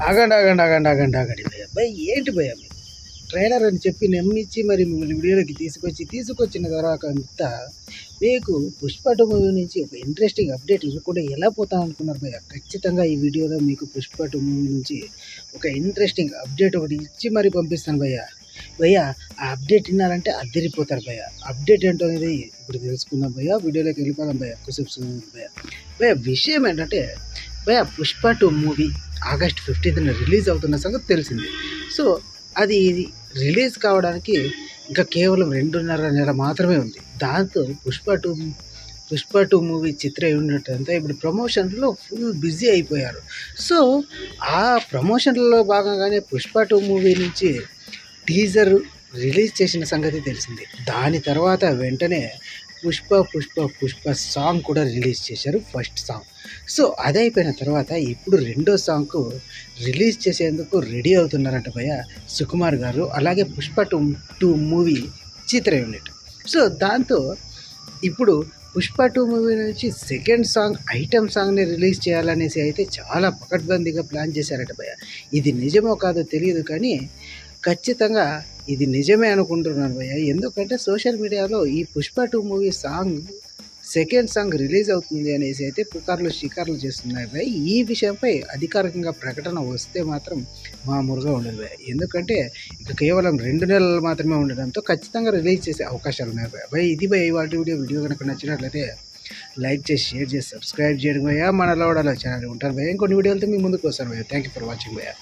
ఆగండి భయ్య. భయ్ ఏంటి భయ్య మీరు ట్రైలర్ అని చెప్పి నమ్మించి మరి మిమ్మల్ని వీడియోలోకి తీసుకొచ్చిన తర్వాత అంతా మీకు పుష్ప 2 మూవీ నుంచి ఒక ఇంట్రెస్టింగ్ అప్డేట్ ఇవ్వకుండా ఎలా పోతాం అనుకున్నారు భయ్య. ఖచ్చితంగా ఈ వీడియోలో మీకు పుష్ప 2 మూవీ నుంచి ఒక ఇంట్రెస్టింగ్ అప్డేట్ ఒకటి ఇచ్చి మరి పంపిస్తాను భయ్య. భయ్య ఆ అప్డేట్ విన్నారంటే అద్దరిపోతారు భయ్య. అప్డేట్ ఏంటో అనేది ఇప్పుడు తెలుసుకుందాం భయ్య. వీడియోలోకి వెళ్ళిపోదాం భయ్య. భయ్య భయ్య విషయం ఏంటంటే భయ్య పుష్ప 2 మూవీ ఆగస్ట్ 15న రిలీజ్ అవుతున్న సంగతి తెలిసింది. సో అది రిలీజ్ కావడానికి ఇంకా కేవలం 2.5 నెల మాత్రమే ఉంది. దాంతో పుష్ప 2 మూవీ చిత్ర యూనిట్ అంతా ఇప్పుడు ప్రమోషన్లో ఫుల్ బిజీ అయిపోయారు. సో ఆ ప్రమోషన్లలో భాగంగానే పుష్ప 2 మూవీ నుంచి టీజర్ రిలీజ్ చేసిన సంగతి తెలిసింది. దాని తర్వాత వెంటనే పుష్ప సాంగ్ కూడా రిలీజ్ చేశారు, ఫస్ట్ సాంగ్. సో అది అయిపోయిన తర్వాత ఇప్పుడు రెండో సాంగ్కు రిలీజ్ చేసేందుకు రెడీ అవుతున్నారంట భయ్య సుకుమార్ గారు, అలాగే పుష్ప 2 మూవీ చిత్ర యూనిట్. సో దాంతో ఇప్పుడు పుష్ప 2 మూవీ నుంచి సెకండ్ సాంగ్ ఐటమ్ సాంగ్ని రిలీజ్ చేయాలనేసి అయితే చాలా పకడ్బందీగా ప్లాన్ చేశారట భయ్య. ఇది నిజమో కాదో తెలియదు కానీ ఖచ్చితంగా ఇది నిజమే అనుకుంటున్నాను భయ్య. ఎందుకంటే సోషల్ మీడియాలో ఈ Pushpa 2 movie song second song release అవుతుంది అనేసి అయితే షికార్లు చేస్తున్నాయి భయ్య. ఈ విషయంపై అధికారికంగా ప్రకటన వస్తే మాత్రం మామూలుగా ఉండదు భయ్య. ఎందుకంటే ఇక కేవలం 2 నెలలు మాత్రమే ఉండడంతో ఖచ్చితంగా రిలీజ్ చేసే అవకాశాలు ఉన్నాయి భయ్య. ఇది భయ్య ఇవాళ వీడియో కనుక నచ్చినట్లయితే లైక్ చేసి షేర్ చేసి సబ్స్క్రైబ్ చేయడం భయ్య. మన లోడాలో ఛానల్ ఉంటారు భయ్య. ఇంకొన్ని వీడియోలతో మీ ముందుకు వస్తాను భయ్య. థ్యాంక్ యూ ఫర్ వాచింగ్ భయ్య.